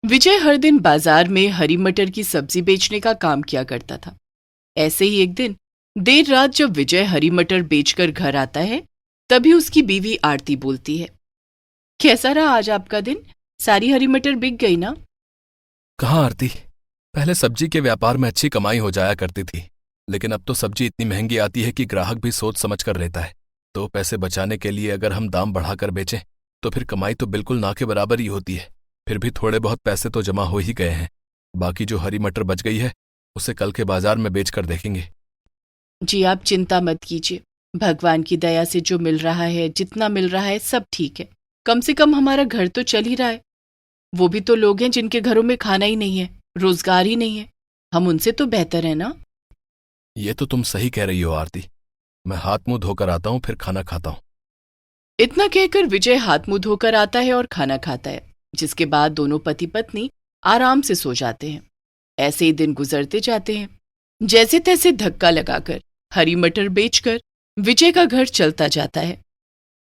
विजय हर दिन बाजार में हरी मटर की सब्जी बेचने का काम किया करता था। ऐसे ही एक दिन देर रात जब विजय हरी मटर बेचकर घर आता है, तभी उसकी बीवी आरती बोलती है, कैसा रहा आज आपका दिन? सारी हरी मटर बिक गई ना? कहाँ आरती। पहले सब्जी के व्यापार में अच्छी कमाई हो जाया करती थी, लेकिन अब तो सब्जी इतनी महंगी आती है कि ग्राहक भी सोच समझ कर लेता है। तो पैसे बचाने के लिए अगर हम दाम बढ़ाकर बेचें तो फिर कमाई तो बिल्कुल ना के बराबर ही होती है। फिर भी थोड़े बहुत पैसे तो जमा हो ही गए हैं। बाकी जो हरी मटर बच गई है उसे कल के बाजार में बेच कर देखेंगे। जी आप चिंता मत कीजिए। भगवान की दया से जो मिल रहा है, जितना मिल रहा है सब ठीक है। कम से कम हमारा घर तो चल ही रहा है। वो भी तो लोग हैं जिनके घरों में खाना ही नहीं है, रोजगार ही नहीं है। हम उनसे तो बेहतर है ना। ये तो तुम सही कह रही हो आरती। मैं हाथ मुंह धोकर आता हूँ, फिर खाना खाता हूँ। इतना कहकर विजय हाथ मुंह धोकर आता है और खाना खाता है, जिसके बाद दोनों पति पत्नी आराम से सो जाते हैं। ऐसे ही दिन गुजरते जाते हैं। जैसे तैसे धक्का लगाकर हरी मटर बेचकर विजय का घर चलता जाता है।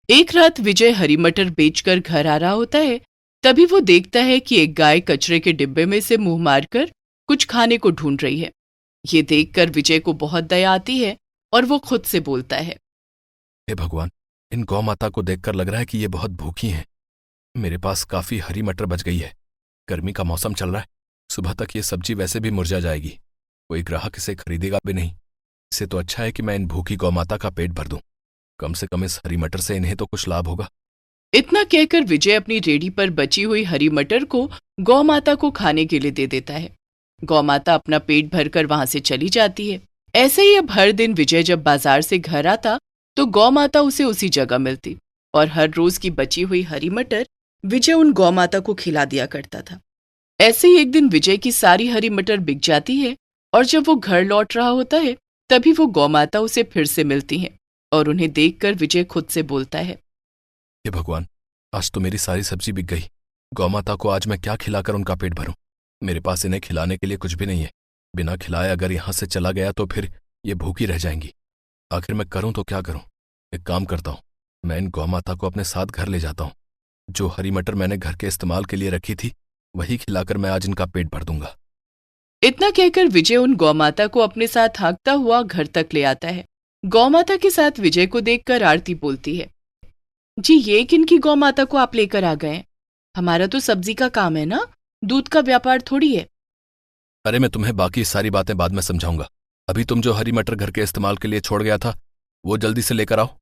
एक रात विजय हरी मटर बेचकर घर आ रहा होता है, तभी वो देखता है कि एक गाय कचरे के डिब्बे में से मुंह मारकर कुछ खाने को ढूंढ रही है। ये देखकर विजय को बहुत दया आती है और वो खुद से बोलता है, हे भगवान, इन गौ माता को देखकर लग रहा है कि ये बहुत भूखी हैं। मेरे पास काफी हरी मटर बच गई है। गर्मी का मौसम चल रहा है, सुबह तक ये सब्जी वैसे भी मुरझा जाएगी। कोई ग्राहक इसे खरीदेगा भी नहीं। इससे तो अच्छा है कि मैं इन भूखी गौ माता का पेट भर दूं। कम से कम इस हरी मटर से इन्हें तो कुछ लाभ होगा। इतना कहकर विजय अपनी रेडी पर बची हुई हरी मटर को गौ माता को खाने के लिए दे देता है। गौ माता अपना पेट भरकर वहां से चली जाती है। ऐसे ही अब हर दिन विजय जब बाजार से घर आता तो गौ माता उसे उसी जगह मिलती और हर रोज की बची हुई हरी मटर विजय उन गौ माता को खिला दिया करता था। ऐसे ही एक दिन विजय की सारी हरी मटर बिक जाती है और जब वो घर लौट रहा होता है, तभी वो गौ माता उसे फिर से मिलती हैं और उन्हें देखकर विजय खुद से बोलता है, हे भगवान, आज तो मेरी सारी सब्जी बिक गई। गौ माता को आज मैं क्या खिलाकर उनका पेट भरूं? मेरे पास इन्हें खिलाने के लिए कुछ भी नहीं है। बिना खिलाए अगर यहां से चला गया तो फिर ये भूखी रह जाएंगी। आखिर मैं करूं तो क्या करूं? एक काम करता हूं, मैं इन गौ माता को अपने साथ घर ले जाता हूं। जो हरी मटर मैंने घर के इस्तेमाल के लिए रखी थी वही खिलाकर मैं आज इनका पेट भर दूंगा। इतना कहकर विजय उन गौमाता को अपने साथ हाँकता हुआ घर तक ले आता है। गौमाता के साथ विजय को देखकर आरती बोलती है, जी ये किनकी गौमाता को आप लेकर आ गए हैं? हमारा तो सब्जी का काम है ना, दूध का व्यापार थोड़ी है। अरे मैं तुम्हें बाकी सारी बातें बाद में समझाऊंगा। अभी तुम जो हरी मटर घर के इस्तेमाल के लिए छोड़ गया था वो जल्दी से लेकर आओ।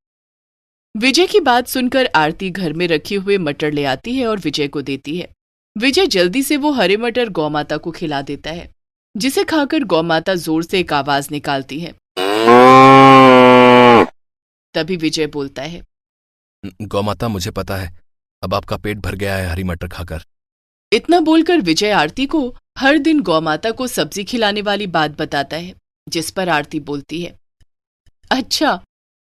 विजय की बात सुनकर आरती घर में रखे हुए मटर ले आती है और विजय को देती है। विजय जल्दी से वो हरे मटर गौमाता को खिला देता है, जिसे खाकर गौमाता जोर से एक आवाज निकालती है। तभी विजय बोलता है, गौ माता, मुझे पता है अब आपका पेट भर गया है हरी मटर खाकर। इतना बोलकर विजय आरती को हर दिन गौमाता को सब्जी खिलाने वाली बात बताता है, जिस पर आरती बोलती है, अच्छा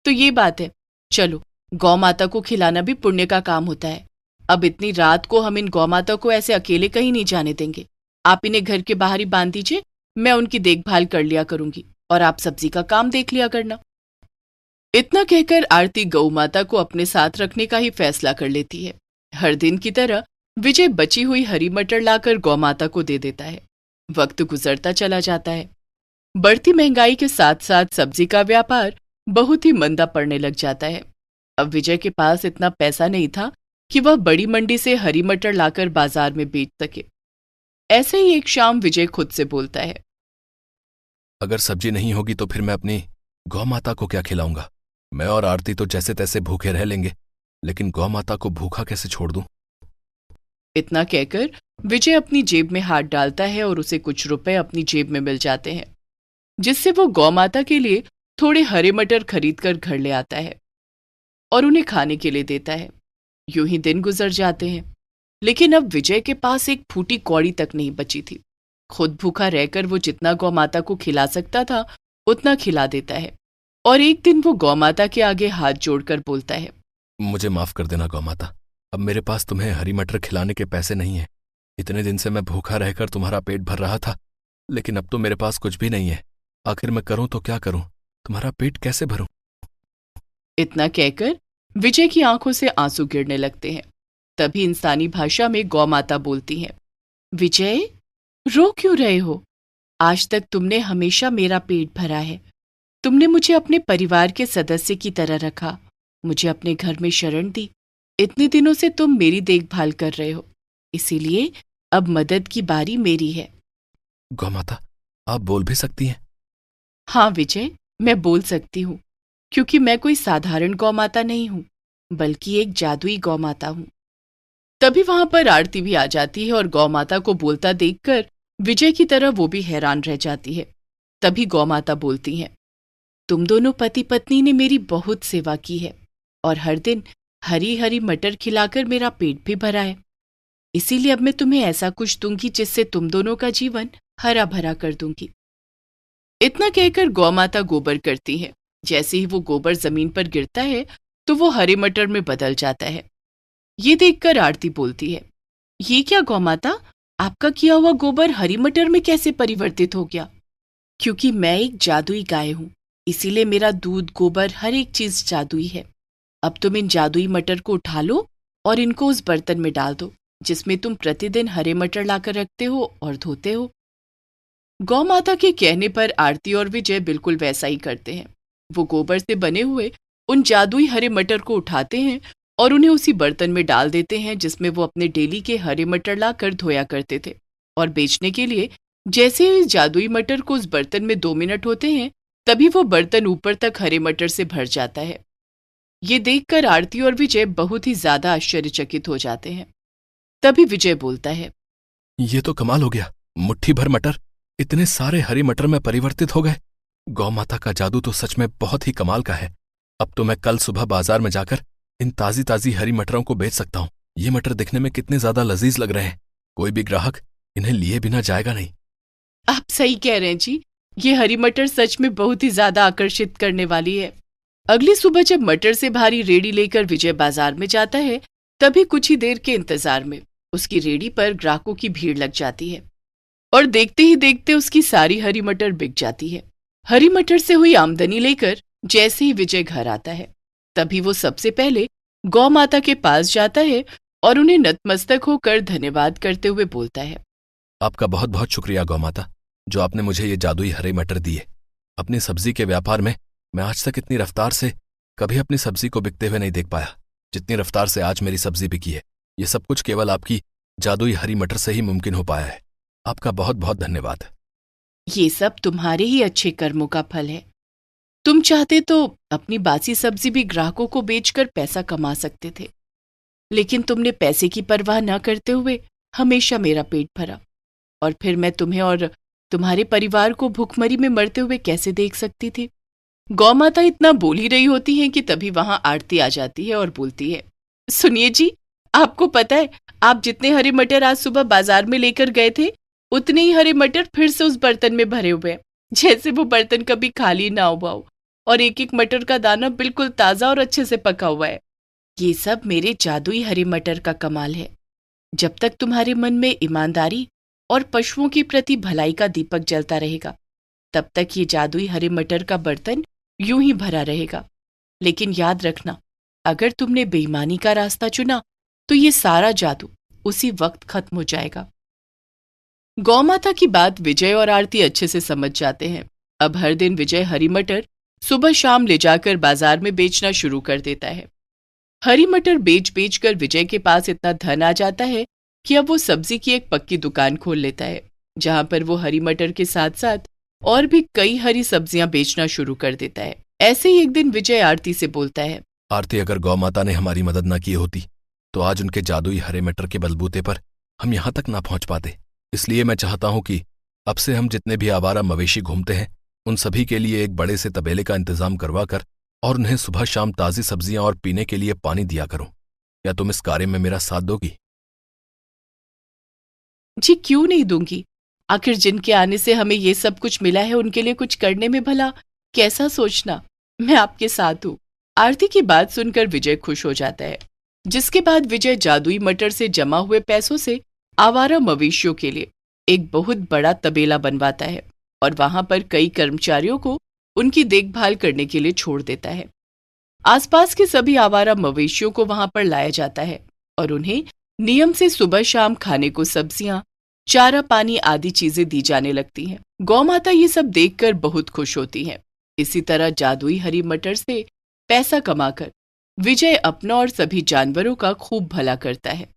तो ये बात है, चलो गौमाता को खिलाना भी पुण्य का काम होता है। अब इतनी रात को हम इन गौमाता को ऐसे अकेले कहीं नहीं जाने देंगे। आप इन्हें घर के बाहर ही बांध दीजिए, मैं उनकी देखभाल कर लिया करूंगी और आप सब्जी का काम देख लिया करना। इतना कहकर आरती गौ माता को अपने साथ रखने का ही फैसला कर लेती है। हर दिन की तरह विजय बची हुई हरी मटर लाकर गौ माता को दे देता है। वक्त गुजरता चला जाता है। बढ़ती महंगाई के साथ साथ सब्जी का व्यापार बहुत ही मंदा पड़ने लग जाता है। अब विजय के पास इतना पैसा नहीं था कि वह बड़ी मंडी से हरी मटर लाकर बाजार में बेच सके। ऐसे ही एक शाम विजय खुद से बोलता है, अगर सब्जी नहीं होगी तो फिर मैं अपनी गौ माता को क्या खिलाऊंगा? मैं और आरती तो जैसे तैसे भूखे रह लेंगे, लेकिन गौ माता को भूखा कैसे छोड़ दूं? इतना कहकर विजय अपनी जेब में हाथ डालता है और उसे कुछ रुपए अपनी जेब में मिल जाते हैं, जिससे वो गौ माता के लिए थोड़े हरे मटर खरीद कर घर ले आता है और उन्हें खाने के लिए देता है। यूं ही दिन गुजर जाते हैं, लेकिन अब विजय के पास एक फूटी कौड़ी तक नहीं बची थी। खुद भूखा रहकर वो जितना गौ माता को खिला सकता था उतना खिला देता है और एक दिन वो गौ माता के आगे हाथ जोड़कर बोलता है, मुझे माफ कर देना गौ माता। अब मेरे पास तुम्हें हरी मटर खिलाने के पैसे नहीं हैं। इतने दिन से मैं भूखा रहकर तुम्हारा पेट भर रहा था, लेकिन अब तो मेरे पास कुछ भी नहीं है। आखिर मैं करूं तो क्या करूं? तुम्हारा पेट कैसे भरूं? इतना कहकर विजय की आंखों से आंसू गिरने लगते हैं। तभी इंसानी भाषा में गौ माता बोलती हैं, विजय, रो क्यों रहे हो? आज तक तुमने हमेशा मेरा पेट भरा है। तुमने मुझे अपने परिवार के सदस्य की तरह रखा, मुझे अपने घर में शरण दी। इतने दिनों से तुम मेरी देखभाल कर रहे हो, इसीलिए अब मदद की बारी मेरी है। गौमाता, आप बोल भी सकती हैं? हाँ विजय, मैं बोल सकती हूँ, क्योंकि मैं कोई साधारण गौमाता नहीं हूँ, बल्कि एक जादुई गौमाता हूँ। तभी वहां पर आरती भी आ जाती है और गौमाता को बोलता देखकर विजय की तरह वो भी हैरान रह जाती है। तभी गौमाता बोलती हैं, तुम दोनों पति पत्नी ने मेरी बहुत सेवा की है और हर दिन हरी हरी मटर खिलाकर मेरा पेट भी भरा है। इसीलिए अब मैं तुम्हें ऐसा कुछ दूंगी जिससे तुम दोनों का जीवन हरा भरा कर दूंगी। इतना कहकर गौमाता गोबर करती है। जैसे ही वो गोबर जमीन पर गिरता है तो वो हरे मटर में बदल जाता है। ये देखकर आरती बोलती है, ये क्या गौमाता, आपका किया हुआ गोबर हरी मटर में कैसे परिवर्तित हो गया? क्योंकि मैं एक जादुई गाय हूं, इसीलिए मेरा दूध, गोबर, हर एक चीज जादुई है। अब तुम इन जादुई मटर को उठा लो और इनको उस बर्तन में डाल दो जिसमें तुम प्रतिदिन हरे मटर लाकर रखते हो और धोते हो। गौ माता के कहने पर आरती और विजय बिल्कुल वैसा ही करते हैं। वो गोबर से बने हुए उन जादुई हरे मटर को उठाते हैं और उन्हें उसी बर्तन में डाल देते हैं जिसमें वो अपने डेली के हरे मटर लाकर धोया करते थे। और बेचने के लिए जैसे ही जादुई मटर को उस बर्तन में 2 मिनट होते हैं, तभी वो बर्तन ऊपर तक हरे मटर से भर जाता है। ये देखकर आरती और विजय बहुत ही ज्यादा आश्चर्यचकित हो जाते हैं। तभी विजय बोलता है, ये तो कमाल हो गया, मुट्ठी भर मटर इतने सारे हरी मटर में परिवर्तित हो गए। गौमाता का जादू तो सच में बहुत ही कमाल का है। अब तो मैं कल सुबह बाजार में जाकर इन ताजी ताजी हरी मटरों को बेच सकता हूँ। ये मटर दिखने में कितने ज्यादा लजीज लग रहे हैं, कोई भी ग्राहक इन्हें लिए बिना जाएगा नहीं। आप सही कह रहे हैं जी, ये हरी मटर सच में बहुत ही ज्यादा आकर्षित करने वाली है। अगली सुबह जब मटर से भारी रेडी लेकर विजय बाजार में जाता है, तभी कुछ ही देर के इंतजार में उसकी रेडी पर ग्राहकों की भीड़ लग जाती है और देखते ही देखते उसकी सारी हरी मटर बिक जाती है। हरी मटर से हुई आमदनी लेकर जैसे ही विजय घर आता है, तभी वो सबसे पहले गौ माता के पास जाता है और उन्हें नतमस्तक होकर धन्यवाद करते हुए बोलता है, आपका बहुत बहुत शुक्रिया गौमाता, जो आपने मुझे ये जादुई हरे मटर दिए। अपनी सब्जी के व्यापार में मैं आज तक इतनी रफ्तार से कभी अपनी सब्जी को बिकते हुए नहीं देख पाया, जितनी रफ्तार से आज मेरी सब्जी बिकी है। ये सब कुछ केवल आपकी जादुई हरी मटर से ही मुमकिन हो पाया है। आपका बहुत बहुत धन्यवाद। ये सब तुम्हारे ही अच्छे कर्मों का फल है। तुम चाहते तो अपनी बासी सब्जी भी ग्राहकों को बेचकर पैसा कमा सकते थे, लेकिन तुमने पैसे की परवाह न करते हुए हमेशा मेरा पेट भरा, और फिर मैं तुम्हें और तुम्हारे परिवार को भूखमरी में मरते हुए कैसे देख सकती थी? गौ माता इतना बोल ही रही होती है कि तभी वहां आरती आ जाती है और बोलती है, सुनिए जी, आपको पता है आप जितने हरे मटर आज सुबह बाजार में लेकर गए थे, उतने ही हरे मटर फिर से उस बर्तन में भरे हुए हैं, जैसे वो बर्तन कभी खाली ना हुआ हो, और एक एक मटर का दाना बिल्कुल ताजा और अच्छे से पका हुआ है। ये सब मेरे जादुई हरे मटर का कमाल है। जब तक तुम्हारे मन में ईमानदारी और पशुओं के प्रति भलाई का दीपक जलता रहेगा, तब तक ये जादुई हरे मटर का बर्तन यूं ही भरा रहेगा। लेकिन याद रखना, अगर तुमने बेईमानी का रास्ता चुना तो ये सारा जादू उसी वक्त खत्म हो जाएगा। गौ माता की बात विजय और आरती अच्छे से समझ जाते हैं। अब हर दिन विजय हरी मटर सुबह शाम ले जाकर बाजार में बेचना शुरू कर देता है। हरी मटर बेच बेच कर विजय के पास इतना धन आ जाता है कि अब वो सब्जी की एक पक्की दुकान खोल लेता है, जहां पर वो हरी मटर के साथ साथ और भी कई हरी सब्जियां बेचना शुरू कर देता है। ऐसे ही एक दिन विजय आरती से बोलता है, आरती, अगर गौ माता ने हमारी मदद न की होती तो आज उनके जादुई हरे मटर के बलबूते पर हम यहां तक ना पहुंच पाते। इसलिए मैं चाहता हूं कि अब से हम जितने भी आवारा मवेशी घूमते हैं, उन सभी के लिए एक बड़े से तबेले का इंतजाम करवा कर और उन्हें सुबह शाम ताजी सब्जियां और पीने के लिए पानी दिया करूं। क्या तुम इस कार्य में मेरा साथ दोगी? जी क्यों नहीं दूंगी, आखिर जिनके आने से हमें ये सब कुछ मिला है उनके लिए कुछ करने में भला कैसा सोचना, मैं आपके साथ हूं। आरती की बात सुनकर विजय खुश हो जाता है, जिसके बाद विजय जादुई मटर से जमा हुए पैसों से आवारा मवेशियों के लिए एक बहुत बड़ा तबेला बनवाता है और वहां पर कई कर्मचारियों को उनकी देखभाल करने के लिए छोड़ देता है। आसपास के सभी आवारा मवेशियों को वहां पर लाया जाता है और उन्हें नियम से सुबह शाम खाने को सब्जियां, चारा पानी आदि चीजें दी जाने लगती हैं। गौ माता ये सब देखकर बहुत खुश होती है। इसी तरह जादुई हरी मटर से पैसा कमाकर विजय अपना और सभी जानवरों का खूब भला करता है।